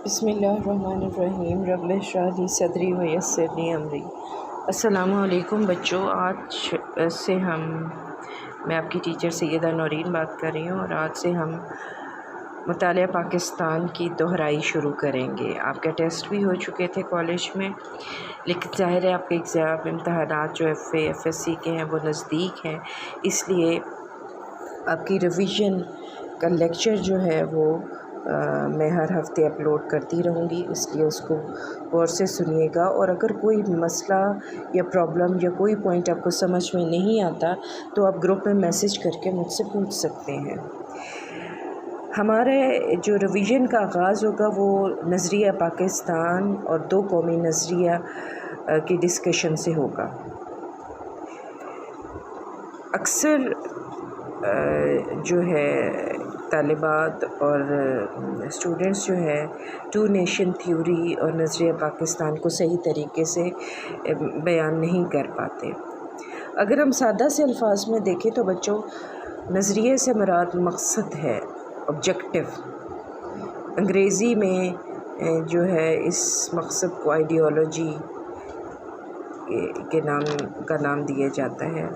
بسم اللہ الرحمن الرحیم رب اشرح لی صدری ویسر لی امری۔ السلام علیکم بچوں، آج سے میں آپ کی ٹیچر سیدہ نورین بات کر رہی ہوں، اور آج سے ہم مطالعہ پاکستان کی دہرائی شروع کریں گے۔ آپ کے ٹیسٹ بھی ہو چکے تھے کالج میں، لیکن ظاہر ہے آپ کے ایگزام امتحانات جو ایف ایس سی کے ہیں وہ نزدیک ہیں، اس لیے آپ کی ریویژن کا لیکچر جو ہے وہ میں ہر ہفتے اپلوڈ کرتی رہوں گی، اس لیے اس کو غور سے سنیے گا، اور اگر کوئی مسئلہ یا پرابلم یا کوئی پوائنٹ آپ کو سمجھ میں نہیں آتا تو آپ گروپ میں میسیج کر کے مجھ سے پوچھ سکتے ہیں۔ ہمارے جو ریویژن کا آغاز ہوگا وہ نظریہ پاکستان اور دو قومی نظریہ کی ڈسکشن سے ہوگا۔ اکثر جو ہے طالبات اور اسٹوڈنٹس جو ہے ٹو نیشن تھیوری اور نظریہ پاکستان کو صحیح طریقے سے بیان نہیں کر پاتے۔ اگر ہم سادہ سے الفاظ میں دیکھیں تو بچوں، نظریے سے مراد مقصد ہے، آبجیکٹو۔ انگریزی میں جو ہے اس مقصد کو آئیڈیالوجی کا نام دیا جاتا ہے۔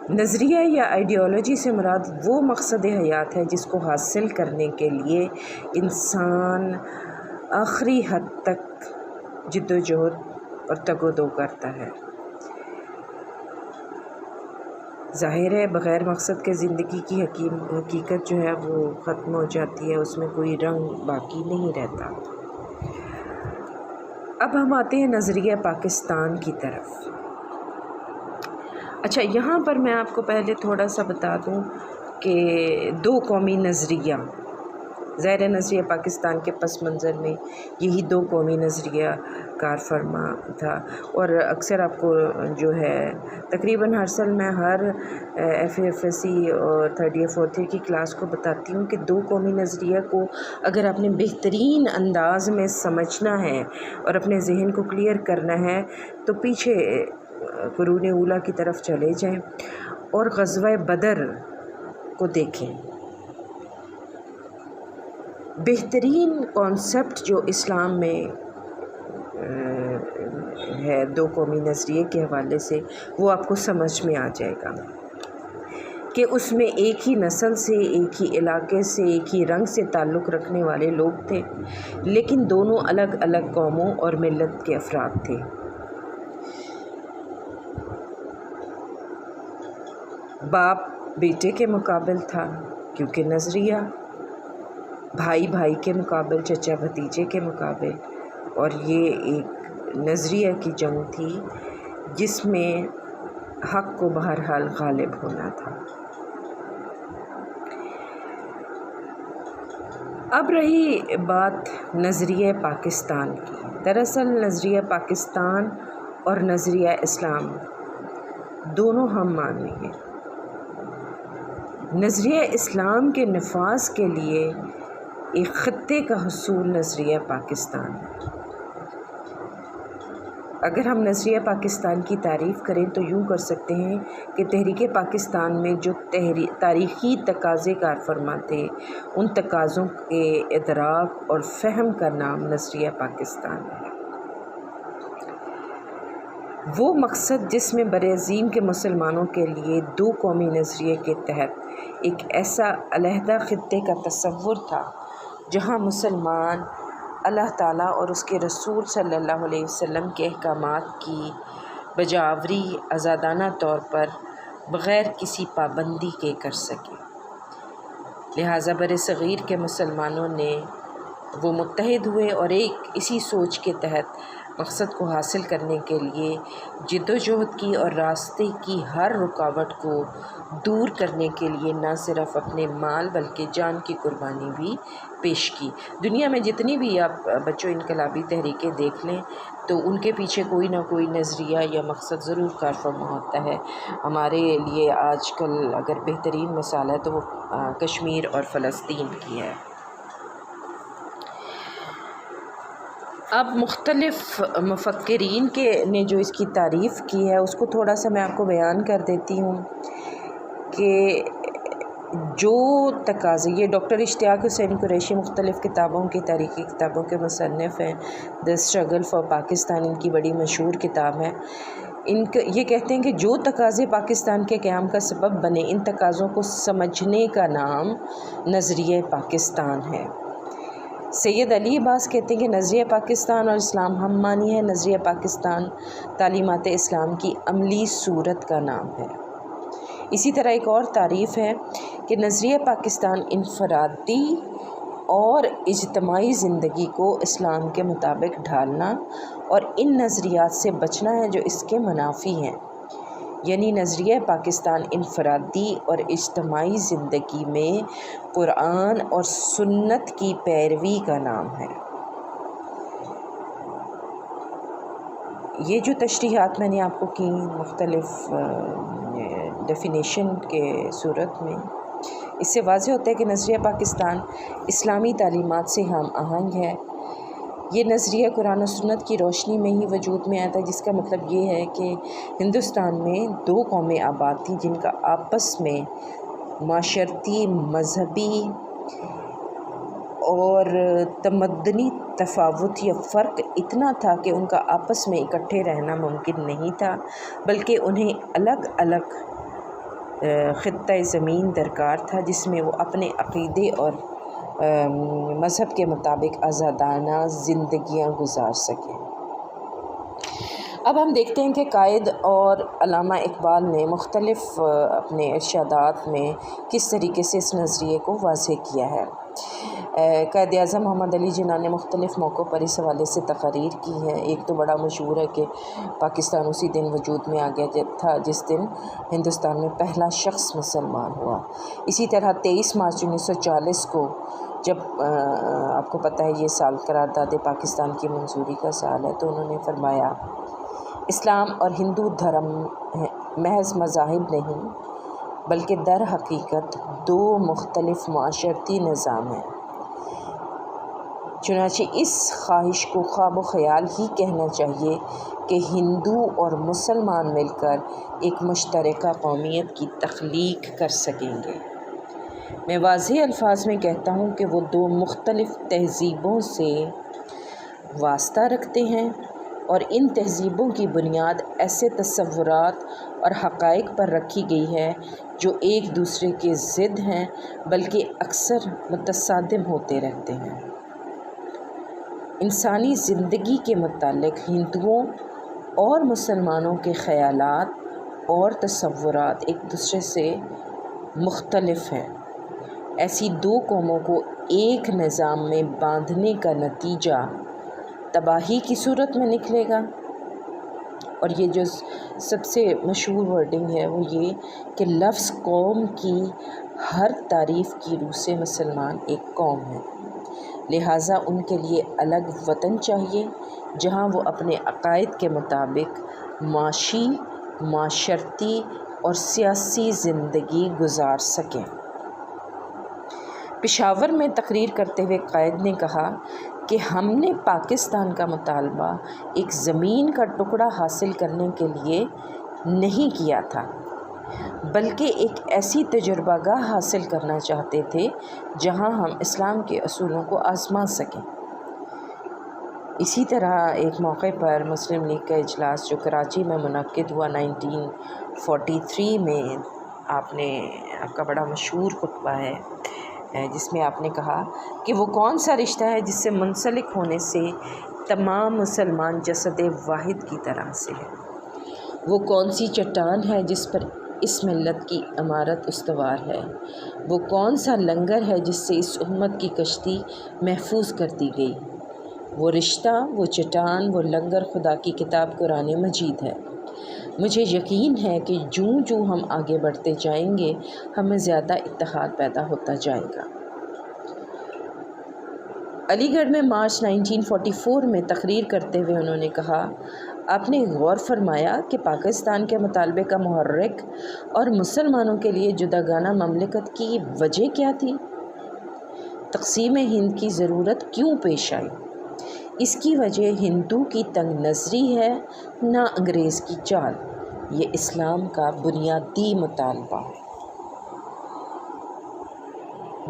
نظریہ یا آئیڈیالوجی سے مراد وہ مقصد حیات ہے جس کو حاصل کرنے کے لیے انسان آخری حد تک جد و جہد اور تگ و دو کرتا ہے۔ ظاہر ہے بغیر مقصد کے زندگی کی حقیقت جو ہے وہ ختم ہو جاتی ہے، اس میں کوئی رنگ باقی نہیں رہتا۔ اب ہم آتے ہیں نظریہ پاکستان کی طرف۔ اچھا، یہاں پر میں آپ کو پہلے تھوڑا سا بتا دوں کہ دو قومی نظریہ، ظاہر نظریہ پاکستان کے پس منظر میں یہی دو قومی نظریہ کار فرما تھا، اور اکثر آپ کو جو ہے تقریباً ہر سال میں ہر ایف ایس سی اور تھرڈ ایئر فورتھ ایئر کی کلاس کو بتاتی ہوں کہ دو قومی نظریہ کو اگر آپ نے بہترین انداز میں سمجھنا ہے اور اپنے ذہن کو کلیئر کرنا ہے تو پیچھے قرون اولیٰ کی طرف چلے جائیں اور غزوہ بدر کو دیکھیں۔ بہترین کانسیپٹ جو اسلام میں ہے دو قومی نظریے کے حوالے سے، وہ آپ کو سمجھ میں آ جائے گا کہ اس میں ایک ہی نسل سے، ایک ہی علاقے سے، ایک ہی رنگ سے تعلق رکھنے والے لوگ تھے، لیکن دونوں الگ الگ قوموں اور ملت کے افراد تھے۔ باپ بیٹے کے مقابل تھا کیونکہ نظریہ، بھائی بھائی کے مقابل، چچا بھتیجے کے مقابل، اور یہ ایک نظریہ کی جنگ تھی جس میں حق کو بہرحال غالب ہونا تھا۔ اب رہی بات نظریہ پاکستان کی۔ دراصل نظریہ پاکستان اور نظریہ اسلام دونوں ہم معنی ہیں۔ نظریہ اسلام کے نفاذ کے لیے ایک خطے کا حصول نظریہ پاکستان ہے۔ اگر ہم نظریہ پاکستان کی تعریف کریں تو یوں کر سکتے ہیں کہ تحریک پاکستان میں جو تاریخی تقاضے کار فرما تھے، ان تقاضوں کے ادراک اور فہم کا نام نظریہ پاکستان ہے۔ وہ مقصد جس میں برعظیم کے مسلمانوں کے لیے دو قومی نظریے کے تحت ایک ایسا علیحدہ خطے کا تصور تھا جہاں مسلمان اللہ تعالیٰ اور اس کے رسول صلی اللہ علیہ وسلم کے احکامات کی بجاوری آزادانہ طور پر بغیر کسی پابندی کے کر سکے۔ لہٰذا برصغیر کے مسلمانوں نے وہ متحد ہوئے اور ایک اسی سوچ کے تحت مقصد کو حاصل کرنے کے لیے جد و جہد کی اور راستے کی ہر رکاوٹ کو دور کرنے کے لیے نہ صرف اپنے مال بلکہ جان کی قربانی بھی پیش کی۔ دنیا میں جتنی بھی آپ بچوں انقلابی تحریکیں دیکھ لیں تو ان کے پیچھے کوئی نہ کوئی نظریہ یا مقصد ضرور کار فرما ہوتا ہے۔ ہمارے لیے آج کل اگر بہترین مثال ہے تو وہ کشمیر اور فلسطین کی ہے۔ اب مختلف مفکرین نے جو اس کی تعریف کی ہے اس کو تھوڑا سا میں آپ کو بیان کر دیتی ہوں کہ جو تقاضے، یہ ڈاکٹر اشتیاق حسین قریشی مختلف کتابوں کی تاریخی کتابوں کے مصنف ہیں. دی اسٹرگل فار پاکستان ان کی بڑی مشہور کتاب ہے. یہ کہتے ہیں کہ جو تقاضے پاکستان کے قیام کا سبب بنے، ان تقاضوں کو سمجھنے کا نام نظریہ پاکستان ہے. سید علی عباس کہتے ہیں کہ نظریہ پاکستان اور اسلام ہم معنی ہے. نظریہ پاکستان تعلیمات اسلام کی عملی صورت کا نام ہے. اسی طرح ایک اور تعریف ہے کہ نظریہ پاکستان انفرادی اور اجتماعی زندگی کو اسلام کے مطابق ڈھالنا اور ان نظریات سے بچنا ہے جو اس کے منافی ہیں. یعنی نظریہ پاکستان انفرادی اور اجتماعی زندگی میں قرآن اور سنت کی پیروی کا نام ہے. یہ جو تشریحات میں نے آپ کو کی مختلف ڈیفینیشن کے صورت میں، اس سے واضح ہوتا ہے کہ نظریہ پاکستان اسلامی تعلیمات سے ہم آہنگ ہے. یہ نظریہ قرآن و سنت کی روشنی میں ہی وجود میں آیا تھا، جس کا مطلب یہ ہے کہ ہندوستان میں 2 قومیں آباد تھیں جن کا آپس میں معاشرتی، مذہبی اور تمدنی تفاوت یا فرق اتنا تھا کہ ان کا آپس میں اکٹھے رہنا ممکن نہیں تھا، بلکہ انہیں الگ الگ خطۂ زمین درکار تھا جس میں وہ اپنے عقیدے اور مذہب کے مطابق آزادانہ زندگیاں گزار سکیں. اب ہم دیکھتے ہیں کہ قائد اور علامہ اقبال نے مختلف اپنے ارشادات میں کس طریقے سے اس نظریے کو واضح کیا ہے. قائد اعظم محمد علی جناح نے مختلف موقعوں پر اس حوالے سے تقاریر کی ہے. ایک تو بڑا مشہور ہے کہ پاکستان اسی دن وجود میں آ گیا تھا جس دن ہندوستان میں پہلا شخص مسلمان ہوا. اسی طرح 23 مارچ 1940 کو، جب آپ کو پتہ ہے یہ سال قرارداد پاکستان کی منظوری کا سال ہے، تو انہوں نے فرمایا اسلام اور ہندو دھرم محض مذاہب نہیں بلکہ در حقیقت 2 مختلف معاشرتی نظام ہیں. چنانچہ اس خواہش کو خواب و خیال ہی کہنا چاہیے کہ ہندو اور مسلمان مل کر ایک مشترکہ قومیت کی تخلیق کر سکیں گے. میں واضح الفاظ میں کہتا ہوں کہ وہ 2 مختلف تہذیبوں سے واسطہ رکھتے ہیں اور ان تہذیبوں کی بنیاد ایسے تصورات اور حقائق پر رکھی گئی ہے جو ایک دوسرے کے ضد ہیں بلکہ اکثر متصادم ہوتے رہتے ہیں. انسانی زندگی کے متعلق ہندوؤں اور مسلمانوں کے خیالات اور تصورات ایک دوسرے سے مختلف ہیں. ایسی 2 قوموں کو ایک نظام میں باندھنے کا نتیجہ تباہی کی صورت میں نکلے گا. اور یہ جو سب سے مشہور ورڈنگ ہے وہ یہ کہ لفظ قوم کی ہر تعریف کی روح سے مسلمان ایک قوم ہے، لہٰذا ان کے لیے الگ وطن چاہیے جہاں وہ اپنے عقائد کے مطابق معاشی، معاشرتی اور سیاسی زندگی گزار سکیں. پشاور میں تقریر کرتے ہوئے قائد نے کہا کہ ہم نے پاکستان کا مطالبہ ایک زمین کا ٹکڑا حاصل کرنے کے لیے نہیں کیا تھا بلکہ ایک ایسی تجربہ گاہ حاصل کرنا چاہتے تھے جہاں ہم اسلام کے اصولوں کو آزما سکیں. اسی طرح ایک موقع پر مسلم لیگ کا اجلاس جو کراچی میں منعقد ہوا 1943 میں، آپ کا بڑا مشہور خطبہ ہے جس میں آپ نے کہا کہ وہ کون سا رشتہ ہے جس سے منسلک ہونے سے تمام مسلمان جسد واحد کی طرح سے ہے. وہ کون سی چٹان ہے جس پر اس ملت کی عمارت استوار ہے. وہ کون سا لنگر ہے جس سے اس امت کی کشتی محفوظ کر دی گئی. وہ رشتہ، وہ چٹان، وہ لنگر خدا کی کتاب قرآن مجید ہے. مجھے یقین ہے کہ جوں ہم آگے بڑھتے جائیں گے ہمیں زیادہ اتحاد پیدا ہوتا جائے گا. علی گڑھ میں مارچ 1944 میں تقریر کرتے ہوئے انہوں نے کہا، آپ نے غور فرمایا کہ پاکستان کے مطالبے کا محرک اور مسلمانوں کے لیے جداگانہ مملکت کی وجہ کیا تھی؟ تقسیم ہند کی ضرورت کیوں پیش آئی؟ اس کی وجہ ہندو کی تنگ نظری ہے، نہ انگریز کی چال. یہ اسلام کا بنیادی مطالبہ ہے.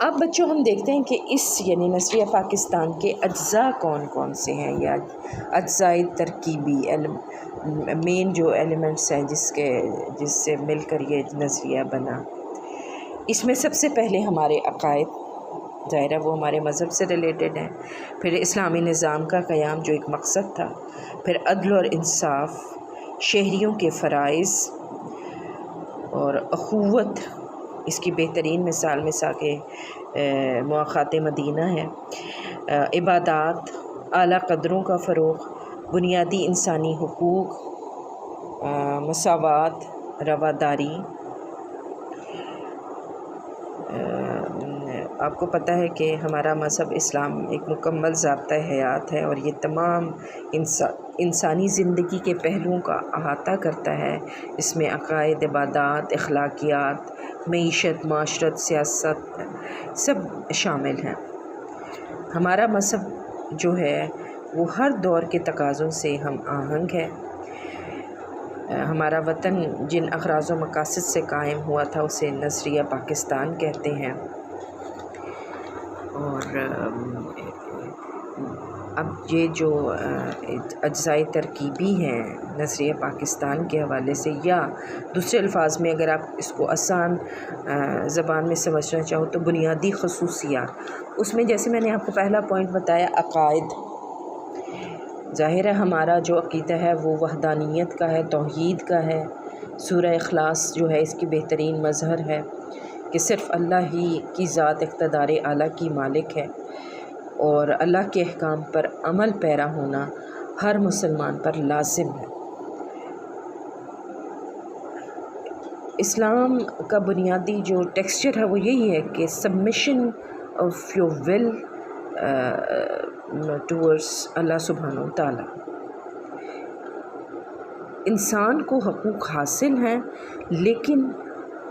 اب بچوں ہم دیکھتے ہیں کہ اس یعنی نظریہ پاکستان کے اجزاء کون کون سے ہیں، یا اجزائے ترکیبی مین جو ایلیمنٹس ہیں جس سے مل کر یہ نظریہ بنا۔ اس میں سب سے پہلے ہمارے عقائد، ظاہر ہے وہ ہمارے مذہب سے ریلیٹڈ ہیں، پھر اسلامی نظام کا قیام جو ایک مقصد تھا، پھر عدل اور انصاف، شہریوں کے فرائض اور اخوت، اس کی بہترین مثال مساق مواخات مدینہ ہے، عبادات، اعلیٰ قدروں کا فروغ، بنیادی انسانی حقوق، مساوات، رواداری۔ آپ کو پتہ ہے کہ ہمارا مذہب اسلام ایک مکمل ضابطۂ حیات ہے، اور یہ تمام انسانی زندگی کے پہلوؤں کا احاطہ کرتا ہے۔ اس میں عقائد، عبادات، اخلاقیات، معیشت، معاشرت، سیاست سب شامل ہیں۔ ہمارا مذہب جو ہے وہ ہر دور کے تقاضوں سے ہم آہنگ ہے۔ ہمارا وطن جن اغراض و مقاصد سے قائم ہوا تھا اسے نظریہ پاکستان کہتے ہیں۔ اور اب یہ جو اجزائے ترکیبی ہیں نظریہ پاکستان کے حوالے سے، یا دوسرے الفاظ میں اگر آپ اس کو آسان زبان میں سمجھنا چاہو تو بنیادی خصوصیات، اس میں جیسے میں نے آپ کو پہلا پوائنٹ بتایا عقائد، ظاہر ہے ہمارا جو عقیدہ ہے وہ وحدانیت کا ہے، توحید کا ہے۔ سورہ اخلاص جو ہے اس کی بہترین مظہر ہے کہ صرف اللہ ہی کی ذات اقتدار اعلیٰ کی مالک ہے، اور اللہ کے احکام پر عمل پیرا ہونا ہر مسلمان پر لازم ہے۔ اسلام کا بنیادی جو ٹیکسچر ہے وہ یہی ہے کہ submission of your will towards Allah سبحانہ و تعالیٰ۔ انسان کو حقوق حاصل ہیں لیکن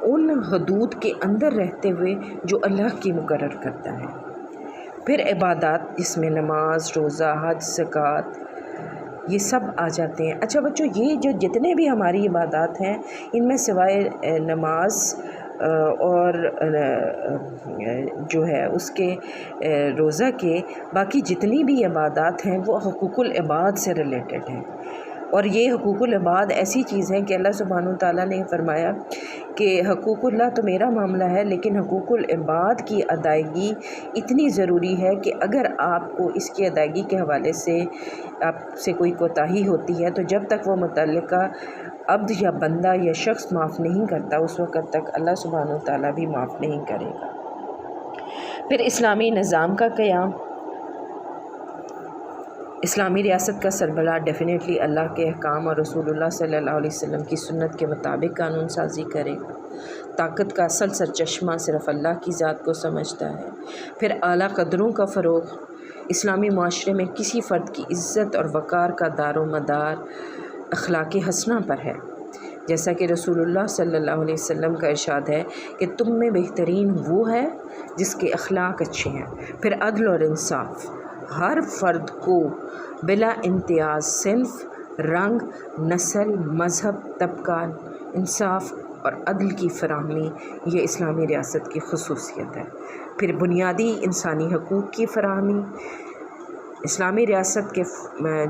ان حدود کے اندر رہتے ہوئے جو اللہ کی مقرر کرتا ہے۔ پھر عبادات جس میں نماز، روزہ، حج، زکوٰۃ یہ سب آ جاتے ہیں۔ اچھا بچوں، یہ جو جتنے بھی ہماری عبادات ہیں ان میں سوائے نماز اور جو ہے اس کے روزہ کے، باقی جتنی بھی عبادات ہیں وہ حقوق العباد سے ریلیٹڈ ہیں۔ اور یہ حقوق العباد ایسی چیز ہے کہ اللہ سبحانہ و تعالیٰ نے فرمایا کہ حقوق اللہ تو میرا معاملہ ہے، لیکن حقوق العباد کی ادائیگی اتنی ضروری ہے کہ اگر آپ کو اس کی ادائیگی کے حوالے سے آپ سے کوئی کوتاہی ہوتی ہے تو جب تک وہ متعلقہ عبد یا بندہ یا شخص معاف نہیں کرتا اس وقت تک اللہ سبحانہ و تعالیٰ بھی معاف نہیں کرے گا۔ پھر اسلامی نظام کا قیام، اسلامی ریاست کا سربراہ ڈیفینیٹلی اللہ کے احکام اور رسول اللہ صلی اللہ علیہ وسلم کی سنت کے مطابق قانون سازی کرے گا۔ طاقت کا اصل سرچشمہ صرف اللہ کی ذات کو سمجھتا ہے۔ پھر اعلیٰ قدروں کا فروغ، اسلامی معاشرے میں کسی فرد کی عزت اور وقار کا دار و مدار اخلاق حسنہ پر ہے، جیسا کہ رسول اللہ صلی اللہ علیہ وسلم کا ارشاد ہے کہ تم میں بہترین وہ ہے جس کے اخلاق اچھے ہیں۔ پھر عدل اور انصاف، ہر فرد کو بلا امتیاز صنف، رنگ، نسل، مذہب، طبقہ انصاف اور عدل کی فراہمی یہ اسلامی ریاست کی خصوصیت ہے۔ پھر بنیادی انسانی حقوق کی فراہمی، اسلامی ریاست کے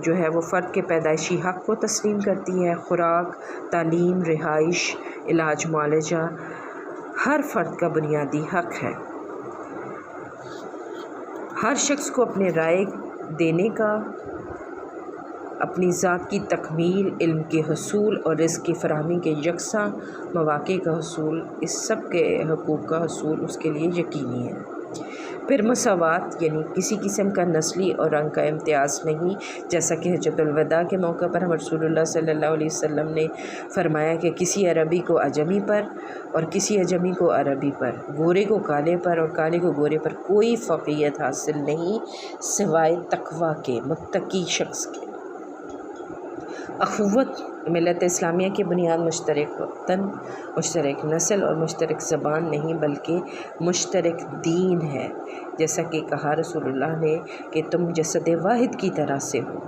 جو ہے وہ فرد کے پیدائشی حق کو تسلیم کرتی ہے۔ خوراک، تعلیم، رہائش، علاج، معالجہ ہر فرد کا بنیادی حق ہے۔ ہر شخص کو اپنے رائے دینے کا، اپنی ذات کی تکمیل، علم کے حصول اور رزق کی فراہمی کے یکساں مواقع کا حصول، اس سب کے حقوق کا حصول اس کے لیے یقینی ہے۔ پھر مساوات، یعنی کسی قسم کا نسلی اور رنگ کا امتیاز نہیں، جیسا کہ حجۃ الوداع کے موقع پر رسول اللہ صلی اللہ علیہ وسلم نے فرمایا کہ کسی عربی کو اعجمی پر اور کسی اعجمی کو عربی پر، گورے کو کالے پر اور کالے کو گورے پر کوئی فوقیت حاصل نہیں سوائے تقویٰ کے، متقی شخص کے۔ اخوت، ملت اسلامیہ کی بنیاد مشترک وطن، مشترک نسل اور مشترک زبان نہیں بلکہ مشترک دین ہے، جیسا کہ کہا رسول اللہ نے کہ تم جسد واحد کی طرح سے ہو۔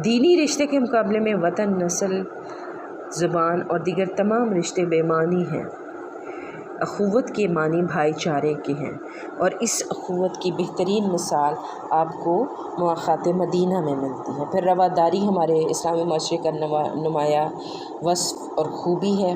دینی رشتے کے مقابلے میں وطن، نسل، زبان اور دیگر تمام رشتے بے معنی ہیں۔ اخوت کے معنی بھائی چارے کے ہیں، اور اس اخوت کی بہترین مثال آپ کو مواقعات مدینہ میں ملتی ہے۔ پھر رواداری ہمارے اسلامی معاشرے کا نمایاں وصف اور خوبی ہے۔